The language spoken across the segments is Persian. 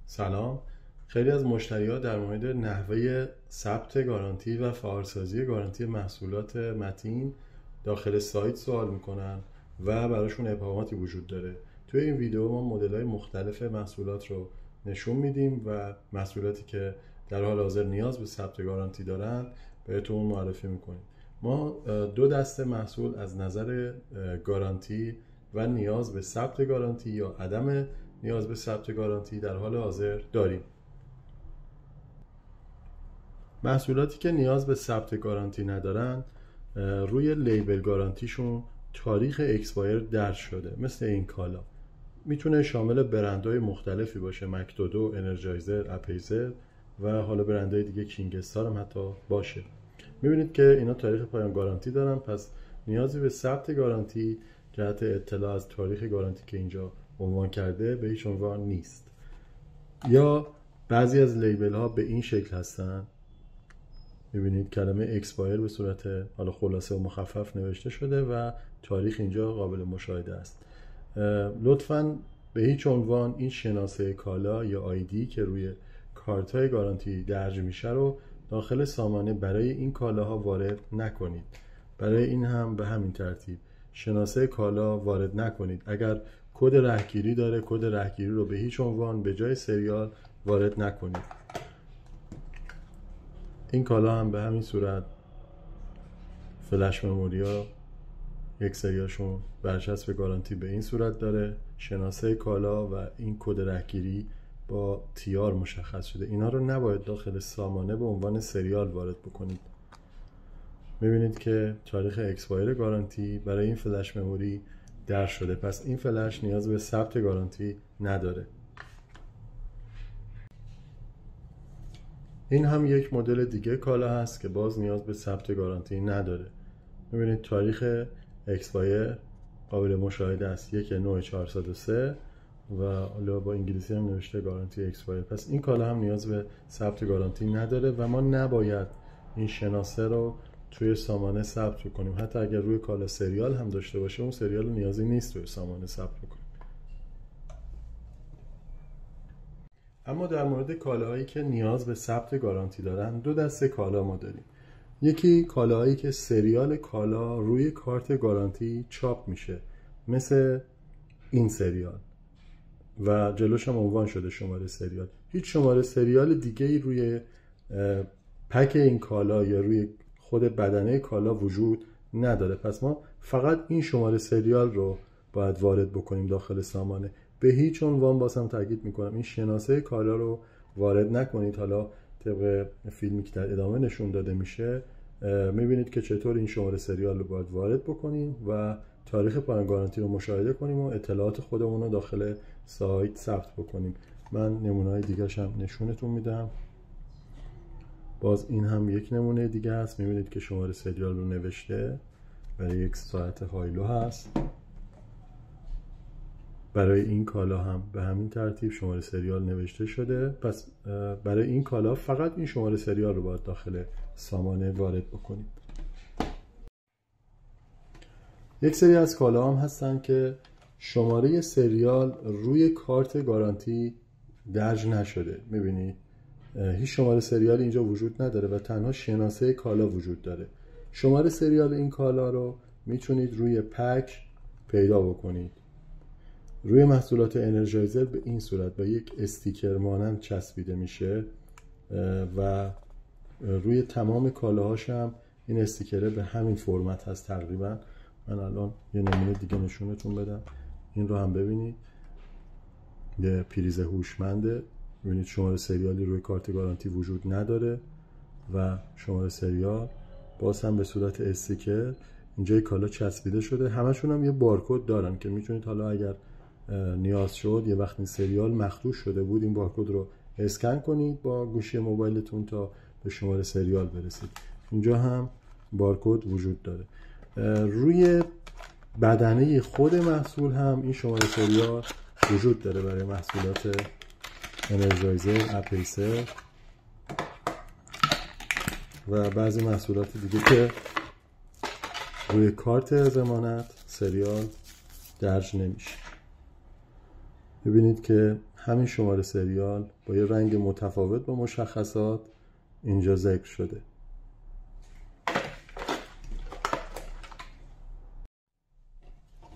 سلام. خیلی از مشتری‌ها در مورد نحوه ثبت گارانتی و فعالسازی گارانتی محصولات متین داخل سایت سوال میکنن و براشون ابهاماتی وجود داره. توی این ویدیو ما مدل‌های مختلف محصولات رو نشون میدیم و محصولاتی که در حال حاضر نیاز به ثبت گارانتی دارن بهتون معرفی میکنیم. ما دو دسته محصول از نظر گارانتی و نیاز به ثبت گارانتی یا عدم نیاز به ثبت گارانتی در حال حاضر داریم. محصولاتی که نیاز به ثبت گارانتی ندارن روی لیبل گارانتیشون تاریخ اکسپایر درج شده. مثل این کالا میتونه شامل برندهای مختلفی باشه، مکدودو، انرژایزر، اپیزر و حالا برندهای دیگه، کینگ استار هم حتی باشه. میبینید که اینا تاریخ پایان گارانتی دارن، پس نیازی به ثبت گارانتی جهت اطلاع از تاریخ گارانتی که اینجا عنوان کرده به هیچ عنوان نیست. یا بعضی از لیبل ها به این شکل هستن، میبینید کلمه اکسپایر به صورت حالا خلاصه و مخفف نوشته شده و تاریخ اینجا قابل مشاهده است. لطفاً به هیچ عنوان این شناسه کالا یا آیدی که روی کارت های گارانتی درج میشه رو داخل سامانه برای این کالاها وارد نکنید. برای این هم به همین ترتیب شناسه کالا وارد نکنید. اگر کد رهگیری داره، کد رهگیری رو به هیچ عنوان به جای سریال وارد نکنید. این کالا هم به همین صورت فلش مموری ها یک سریاشون برچسب گارانتی به این صورت داره. شناسه کالا و این کد رهگیری با تیار مشخص شده. اینا رو نباید داخل سامانه به عنوان سریال وارد بکنید. میبینید که تاریخ اکسپایر گارانتی برای این فلش مموری درج شده، پس این فلش نیاز به ثبت گارانتی نداره. این هم یک مدل دیگه کالا هست که باز نیاز به ثبت گارانتی نداره. میبینید تاریخ اکسپایر قابل مشاهده است، 1/9/403 و حالا با انگلیسی هم نوشته گارانتی اکسپایر. پس این کالا هم نیاز به ثبت گارانتی نداره و ما نباید این شناسه رو توی سامانه ثبت کنیم. حتی اگر روی کالا سریال هم داشته باشه، اون سریال نیازی نیست توی سامانه ثبت کنیم. اما در مورد کالاهایی که نیاز به ثبت گارانتی دارن، دو دسته کالا ما داریم. یکی کالاهایی که سریال کالا روی کارت گارانتی چاپ میشه، مثل این سریال و جلوش هم عنوان شده شماره سریال. هیچ شماره سریال دیگه ای روی پک این کالا یا روی خود بدنه کالا وجود نداره. پس ما فقط این شماره سریال رو باید وارد بکنیم داخل سامانه. به هیچ عنوان بازم تاکید میکنم این شناسه کالا رو وارد نکنید. حالا طبق فیلمی که در ادامه نشون داده میشه میبینید که چطور این شماره سریال رو باید وارد بکنیم و تاریخ پایان گارانتی رو مشاهده کنیم و اطلاعات خودمون رو داخل سایت ثبت بکنیم. من نمونه‌های دیگه‌ش هم نشونتون میدم. باز این هم یک نمونه دیگه است. میبینید که شماره سریال رو نوشته، برای یک ساعت هایلو هست. برای این کالا هم به همین ترتیب شماره سریال نوشته شده. پس برای این کالا فقط این شماره سریال رو باید داخل سامانه وارد بکنید. یک سری از کالا هم هستن که شماره سریال روی کارت گارانتی درج نشده. میبینید هیچ شماره سریال اینجا وجود نداره و تنها شناسه کالا وجود داره. شماره سریال این کالا رو میتونید روی پک پیدا بکنید. روی محصولات انرژایزر به این صورت با یک استیکر مانند چسبیده میشه و روی تمام کالاهاش هم این استیکره به همین فرمت هست تقریبا. من الان یه نمونه دیگه نشونتون بدم. این رو هم ببینید، یه پریز هوشمنده. ببینید شماره سریالی روی کارت گارانتی وجود نداره و شماره سریال باز هم به صورت استیکر اینجای کالا چسبیده شده. همشون هم یه بارکد دارن که میتونید حالا اگر نیاز شد، یه وقت این سریال مخدوش شده بود، این بارکد رو اسکن کنید با گوشی موبایلتون تا به شماره سریال برسید. اینجا هم بارکد وجود داره. روی بدنه خود محصول هم این شماره سریال وجود داره برای محصولات انرژایزر، اپیسر و بعضی محصولات دیگه که روی کارت ضمانت سریال درج نمیشه. ببینید که همین شماره سریال با یه رنگ متفاوت با مشخصات اینجا ذکر شده.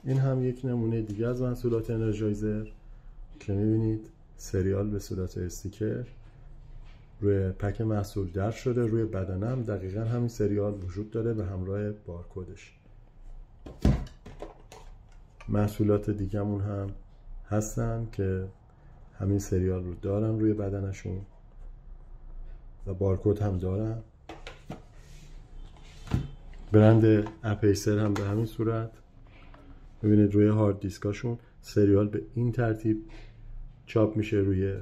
این هم یک نمونه دیگه از محصولات انرژایزر که میبینید سریال به صورت استیکر روی پک محصول درج شده، روی بدنه هم دقیقا همین سریال وجود داره به همراه بارکدش. محصولات دیگه‌مون هم هستن که همین سریال رو دارن روی بدنشون و بارکد هم دارن. برند اپیسر هم به همین صورت. ببینید روی هارد دیسکاشون سریال به این ترتیب چاپ میشه روی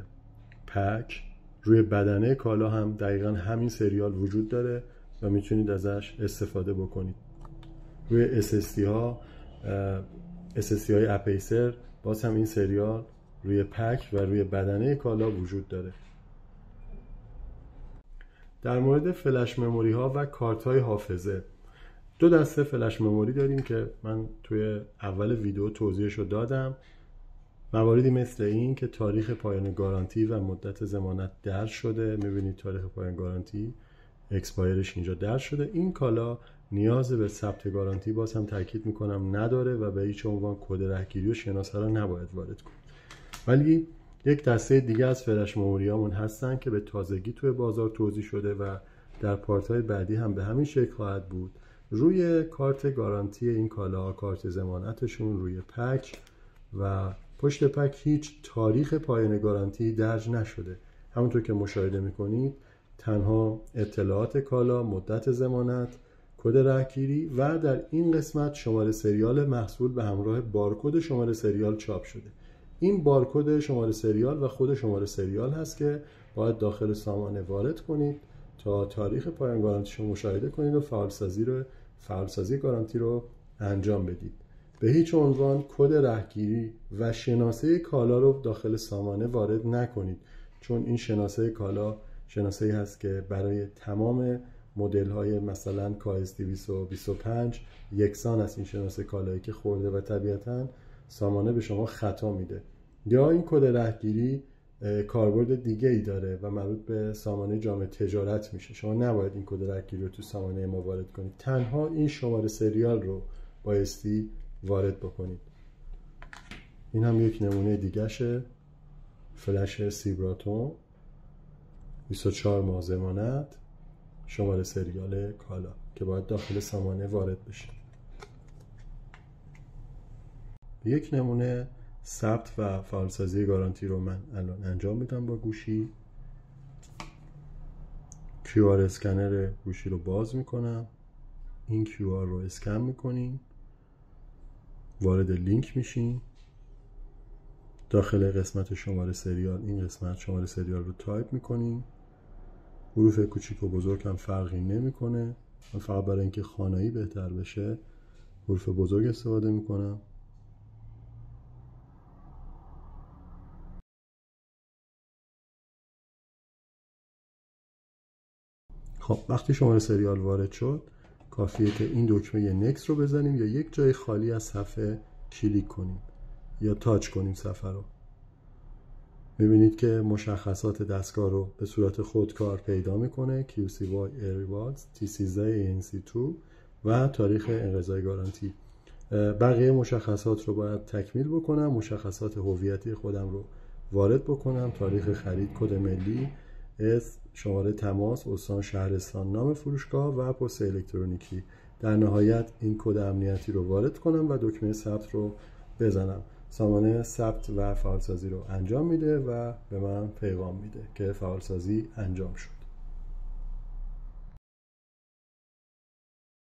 پک. روی بدنه کالا هم دقیقا همین سریال وجود داره و میتونید ازش استفاده بکنید. روی SSD های اپیسر باز هم این سریال روی پک و روی بدنه کالا وجود داره. در مورد فلش مموری ها و کارت های حافظه، دو دسته فلش مموری داریم که من توی اول ویدیو توضیحش رو دادم. مواردی مثل این که تاریخ پایان گارانتی و مدت ضمانت درج شده. میبینید تاریخ پایان گارانتی اکسپایرش اینجا درج شده. این کالا نیاز به ثبت گارانتی باز هم تاکید میکنم نداره و به هیچ عنوان کد رهگیری و شناسه را نباید وارد کنید. ولی یک دسته دیگه از فلش مموریامون هستن که به تازگی توی بازار توزیع شده و در پارت‌های بعدی هم به همین شکل خواهد بود. روی کارت گارانتی این کالا، کارت ضمانتشون روی پک و پشت پک هیچ تاریخ پایان گارانتی درج نشده. همونطور که مشاهده میکنید تنها اطلاعات کالا، مدت ضمانت، کد رهگیری و در این قسمت شماره سریال محصول به همراه بارکد شماره سریال چاپ شده. این بارکد شماره سریال و خود شماره سریال هست که باید داخل سامانه وارد کنید تا تاریخ پایان گارانتی رو مشاهده کنید و فعالسازی گارانتی رو انجام بدید. به هیچ عنوان کد رهگیری و شناسه کالا رو داخل سامانه وارد نکنید، چون این شناسه کالا شناسه‌ای هست که برای تمام مدل‌های مثلا KS 225 یکسان است. این شناسه کالایی که خورده و طبیعتاً سامانه به شما خطا میده. یا این کد رهگیری کاربرد دیگه ای داره و مربوط به سامانه جامعه تجارت میشه. شما نباید این کد رهگیری رو تو سامانه ما وارد کنید. تنها این شماره سریال رو بایستی وارد بکنید. این هم یک نمونه دیگهشه. فلش سیبراتون 24 ماه ضمانت، شماره سریال کالا که باید داخل سامانه وارد بشه. یک نمونه ثبت و فعالسازی گارانتی رو من الان انجام میدم با گوشی. QR اسکنر گوشی رو باز میکنم. این QR رو اسکن میکنیم، وارد لینک میشیم. داخل قسمت شماره سریال این قسمت شماره سریال رو تایپ میکنیم. حروف کوچیک و بزرگ هم فرقی نمیکنه. من فقط برای اینکه خوانایی بهتر بشه حروف بزرگ استفاده میکنم. خب وقتی شماره سریال وارد شد کافیه که این دکمه نکست رو بزنیم یا یک جای خالی از صفحه کلیک کنیم یا تاچ کنیم صفحه رو. میبینید که مشخصات دستگاه رو به صورت خودکار پیدا میکنه. QCY Airbags T13 ANC2 و تاریخ انقضای گارانتی. بقیه مشخصات رو باید تکمیل بکنم. مشخصات هویتی خودم رو وارد بکنم. تاریخ خرید، کد ملی، اسم، شماره تماس، استان، شهرستان، نام فروشگاه و پست الکترونیکی. در نهایت این کد امنیتی رو وارد کنم و دکمه ثبت رو بزنم. سامانه ثبت و فعالسازی رو انجام میده و به من پیغام میده که فعالسازی انجام شد.